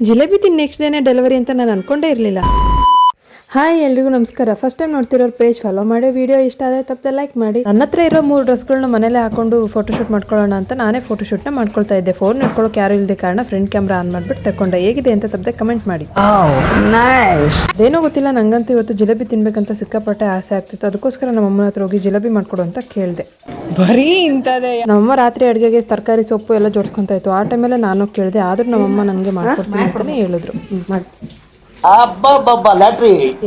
ಜಿಲೇಬಿ ತಿನ್ next ಡೇನೇ delivery ಅಂತ ನಾನು ಅನ್ಕೊಂಡೇ ಇರಲಿಲ್ಲ. ಹಾಯ್ ಎಲ್ರಿಗೂ ನಮಸ್ಕಾರ. ಫಸ್ಟ್ ಟೈಮ್ ನೋಡ್ತಿರೋರು ಪೇಜ್ ಫಾಲೋ ಮಾಡಿ, ವಿಡಿಯೋ ಇಷ್ಟ ಆದರೆ ತಪ್ಪದೆ ಲೈಕ್ ಮಾಡಿ. ನನ್ನ ಹತ್ರ ಇರೋ 3 ಡ್ರೆಸ್ಗಳನ್ನ ಮನೇಲೆ ಹಾಕೊಂಡು ಫೋಟೋಶೂಟ್ ಮಾಡ್ಕೊಳ್ಳೋಣ ಅಂತ ನಾನೇ ಫೋಟೋಶೂಟ್ನ ಮಾಡ್ಕೊಳ್ತಾ ಇದ್ದೆ. ಫೋನ್ ಇಟ್ಕೊಳ್ಳೋಕೆ ಯಾರು ಇಲ್ಲದೆ ಕಾರಣ ಫ್ರಂಟ್ ಕ್ಯಾಮ್ರಾ ಆನ್ ಮಾಡಿಬಿಟ್ಟು ತಗೊಂಡೆ. ಹೇಗಿದೆ ಅಂತ ತಪ್ಪದೆ ಕಮೆಂಟ್ ಮಾಡಿ. ಅದೇನೋ ಗೊತ್ತಿಲ್ಲ, ನಂಗಂತೂ ಇವತ್ತು ಜಿಲೇಬಿ ತಿನ್ಬೇಕಂತ ಸಿಕ್ಕಾಪಟ್ಟೆ ಆಸೆ ಆಗ್ತಿತ್ತು. ಅದಕ್ಕೋಸ್ಕರ ನಮ್ಮಮ್ಮನ ಹತ್ರ ಹೋಗಿ ಜಿಲೇಬಿ ಮಾಡ್ಕೊಡು ಅಂತ ಕೇಳಿದೆ. ಬರೀ ಇಂಥದ್ದೇ. ನಮ್ಮಮ್ಮ ರಾತ್ರಿ ಅಡುಗೆಗೆ ತರಕಾರಿ ಸೊಪ್ಪು ಎಲ್ಲ ಜೋಡಿಸ್ಕೊಂತ ಇತ್ತು. ಆ ಟೈಮಲ್ಲೇ ನಾನು ಕೇಳಿದೆ, ಆದ್ರೂ ನಮ್ಮಮ್ಮ ನನಗೆ ಮಾಡ್ಕೊಡ್ತೀನಿ ಅಂತಲೇ ಹೇಳಿದ್ರು.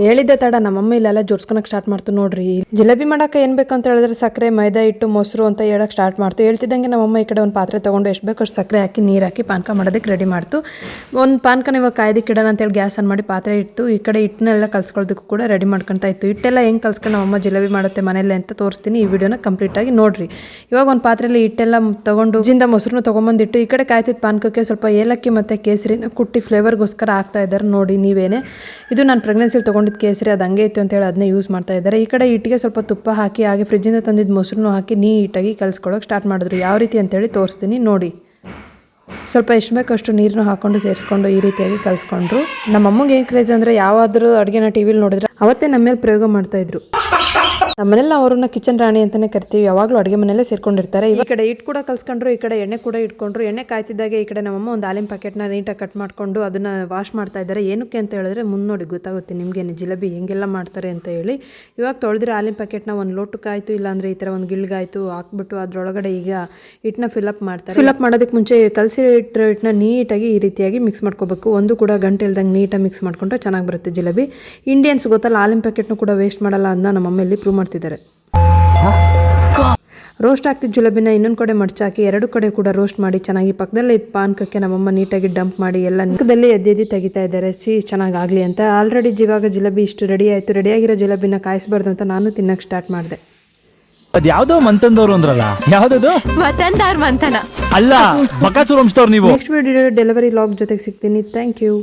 ಹೇಳಿದ್ದೆ ತಡ ನಮ್ಮಮ್ಮ ಇಲ್ಲೆಲ್ಲ ಜೋಡ್ಸ್ಕೊಳಕ್ ಸ್ಟಾರ್ಟ್ ಮಾಡ್ತು. ನೋಡ್ರಿ, ಜಿಲೇಬಿ ಮಾಡಕ್ಕೆ ಏನ್ ಬೇಕು ಅಂತ ಹೇಳಿದ್ರೆ ಸಕ್ಕರೆ, ಮೈದಾ ಹಿಟ್ಟು, ಮೊಸರು ಅಂತ ಹೇಳಕ್ ಸ್ಟಾರ್ಟ್ ಮಾಡ್ತು. ಹೇಳ್ತಿದ್ದಂಗೆ ನಮ್ಮಮ್ಮ ಈ ಕಡೆ ಒಂದು ಪಾತ್ರೆ ತಗೊಂಡು ಎಷ್ಟು ಬೇಕು ಅಷ್ಟು ಸಕ್ಕರೆ ಹಾಕಿ ನೀರು ಹಾಕಿ ಪಾನಕ ಮಾಡೋದಕ್ಕೆ ರೆಡಿ ಮಾಡ್ತು. ಒಂದು ಪಾನಕನ ಇವಾಗ ಕಾಯ್ದಕ್ಕೆ ಇಡೋಣ ಅಂತೇಳಿ ಗ್ಯಾಸ್ ಆನ್ ಮಾಡಿ ಪಾತ್ರೆ ಇಟ್ಟು ಈ ಕಡೆ ಹಿಟ್ಟನ್ನೆಲ್ಲ ಕಲ್ಸ್ಕೊಳ್ಳೋದಕ್ಕೂ ಕೂಡ ರೆಡಿ ಮಾಡ್ಕೊತಾ ಇತ್ತು. ಹಿಟ್ಟೆಲ್ಲ ಹೆಂಗೆ ಕಲ್ಸ್ಕೊಂಡು ನಮ್ಮಮ್ಮ ಜಿಲೇಬಿ ಮಾಡುತ್ತೆ ಮನೇಲಿ ಅಂತ ತೋರಿಸ್ತೀನಿ. ಈ ವಿಡಿಯೋನ ಕಂಪ್ಲೀಟ್ ಆಗಿ ನೋಡ್ರಿ. ಇವಾಗ ಒಂದು ಪಾತ್ರೆಯಲ್ಲಿ ಹಿಟ್ಟೆಲ್ಲ ತಗೊಂಡು ಜಿಂದ ಮೊಸರನ್ನ ತೊಗೊಂಬಂದಿಟ್ಟು ಈ ಕಡೆ ಕಾಯ್ತಿದ್ದ ಪಾನಕಕ್ಕೆ ಸ್ವಲ್ಪ ಏಲಕ್ಕಿ ಮತ್ತು ಕೇಸರಿನ ಕುಟ್ಟಿ ಫ್ಲೇವರ್ಗೋಸ್ಕರ ಹಾಕ್ತಾ ಇದ್ದಾರೆ. ನೋಡಿ ನೀವೇನೆ, ಇದು ನಾನು ಪ್ರೆಗ್ನೆನ್ಸಿಲಿ ತೊಗೊಂಡಿದ್ದು ಕೇಸರಿ, ಅದು ಹಂಗೆ ಇತ್ತು ಅಂತೇಳಿ ಅದನ್ನೇ ಯೂಸ್ ಮಾಡ್ತಾ ಇದ್ದಾರೆ. ಈ ಕಡೆ ಹಿಟ್ಟಿಗೆ ಸ್ವಲ್ಪ ತುಪ್ಪ ಹಾಕಿ ಹಾಗೆ ಫ್ರಿಜ್ಜಿಂದ ತಂದಿದ್ದು ಮೊಸರನ್ನು ಹಾಕಿ ನೀಟಾಗಿ ಕಲಿಸ್ಕೊಳ್ಳೋಕೆ ಸ್ಟಾರ್ಟ್ ಮಾಡಿದ್ರು. ಯಾವ ರೀತಿ ಅಂತೇಳಿ ತೋರಿಸ್ತೀನಿ ನೋಡಿ. ಸ್ವಲ್ಪ ಎಷ್ಟು ಬೇಕಷ್ಟು ನೀರನ್ನು ಹಾಕ್ಕೊಂಡು ಸೇರಿಸ್ಕೊಂಡು ಈ ರೀತಿಯಾಗಿ ಕಲಿಸ್ಕೊಂಡ್ರು. ನಮ್ಮಮ್ಮಗೆ ಏನು ಕ್ರೇಜ್ ಅಂದರೆ ಯಾವಾದರೂ ಅಡುಗೆನ ಟಿ ವಿಲಿ ನೋಡಿದ್ರೆ ಅವತ್ತೇ ನಮ್ಮ ಮೇಲೆ ಪ್ರಯೋಗ ಮಾಡ್ತಾಯಿದ್ರು. ನಮ್ಮನೆಲ್ಲ ಅವ್ರನ್ನ ಕಿಚನ್ ರಾಣಿ ಅಂತಲೇ ಕರಿತೀವಿ. ಯಾವಾಗಲೂ ಅಡುಗೆ ಮನೆಯಲ್ಲೇ ಸೇರ್ಕೊಂಡಿರ್ತಾರೆ. ಈ ಕಡೆ ಹಿಟ್ಟು ಕೂಡ ಕಲ್ಸ್ಕೊಂಡ್ರು, ಈ ಕಡೆ ಎಣ್ಣೆ ಕೂಡ ಇಟ್ಕೊಂಡ್ರು. ಎಣ್ಣೆ ಕಾಯ್ತಿದ್ದಾಗೆ ಈ ಕಡೆ ನಮ್ಮಮ್ಮ ಒಂದು ಹಾಲಿನ ಪ್ಯಾಕೆಟ್ನ ನೀಟಾಗಿ ಕಟ್ ಮಾಡಿಕೊಂಡು ಅದನ್ನು ವಾಶ್ ಮಾಡ್ತಾ ಇದ್ದಾರೆ. ಏನಕ್ಕೆ ಅಂತ ಹೇಳಿದ್ರೆ ಮುಂದೆ ನೋಡಿ ಗೊತ್ತಾಗುತ್ತೆ ನಿಮಗೇನು ಜಿಲೇಬಿ ಹೆಂಗೆಲ್ಲ ಮಾಡ್ತಾರೆ ಅಂತ ಹೇಳಿ. ಇವಾಗ ತೊಳೆದ್ರೆ ಹಾಲಿನ ಪ್ಯಾಕೆಟ್ನ ಒಂದು ಲೋಟಕ್ಕಾಯಿತು, ಇಲ್ಲಾಂದರೆ ಈ ಥರ ಒಂದು ಗಿಲ್ಗಾಯಿತು ಹಾಕ್ಬಿಟ್ಟು ಅದರೊಳಗಡೆ ಈಗ ಹಿಟ್ಟನ್ನ ಫಿಲಪ್ ಮಾಡ್ತಾರೆ. ಫಿಲಪ್ ಮಾಡೋದಕ್ಕೆ ಮುಂಚೆ ಕಲಸಿ ಇಟ್ಟಿರೋ ಹಿಟ್ಟನ್ನ ನೀಟಾಗಿ ಈ ರೀತಿಯಾಗಿ ಮಿಕ್ಸ್ ಮಾಡ್ಕೋಬೇಕು. ಒಂದು ಕೂಡ ಗಂಟೆ ಇಲ್ದಂಗೆ ನೀಟಾಗಿ ಮಿಕ್ಸ್ ಮಾಡ್ಕೊಂಡ್ರೆ ಚೆನ್ನಾಗಿ ಬರುತ್ತೆ ಜಿಲೇಬಿ. ಇಂಡಿಯನ್ಸ್ ಗೊತ್ತಲ್ಲ, ಹಾಲಿನ ಪ್ಯಾಕೆಟ್ನು ಕೂಡ ವೇಸ್ಟ್ ಮಾಡಲ್ಲ ಅದನ್ನ ನಮ್ಮಮ್ಮ ಇಲ್ಲಿ ಪ್ರೂವ್ ಮಾಡ್ತಿದ್ದಾರೆ. ರೋಸ್ಟ್ ಆಗ್ತಿದ್ದ ಜಿಲೇಬಿನ ಇನ್ನೊಂದು ಕಡೆ ಮಡ್ಚಾಕಿ 2 ಕಡೆ ಕೂಡ ರೋಸ್ಟ್ ಮಾಡಿ ಚೆನ್ನಾಗಿ ಪಕ್ಕದಲ್ಲೇ ಇದ್ದ ಪಾನಕಕ್ಕೆ ನಮ್ಮಮ್ಮ ನೀಟಾಗಿ ಡಂಪ್ ಮಾಡಿ ಎಲ್ಲ ಪಕ್ಕದಲ್ಲೇ ಎದ್ದು ತೆಗಿತಾ ಇದ್ದಾರೆ. ಚೆನ್ನಾಗಾಗಲಿ ಅಂತ. ಆಲ್ರೆಡಿ ಇವಾಗ ಜಿಲೇಬಿ ಇಷ್ಟು ರೆಡಿ ಆಯಿತು. ರೆಡಿಯಾಗಿರೋ ಜಿಲೇಬಿನ ಕಾಯಿಸಬಾರ್ದು ಅಂತ ನಾನು ತಿನ್ನಕ್ಕೆ ಸ್ಟಾರ್ಟ್ ಮಾಡಿದೆ. ಅದ್ಯಾವುದೋ ಮಂತಂದವ್ರು ಅಂದ್ರಲ್ಲ, ಯಾವ್ದದು ಮಂತನ ಅಲ್ಲ, ಬಕಾಸುರ ವಂಶದವ್ರು ನೀವು. ನೆಕ್ಸ್ಟ್ ವಿಡಿಯೋ ಡೆಲಿವರಿ ಲಾಗ್ ಜೊತೆಗೆ ಸಿಗ್ತೀನಿ. Thank you.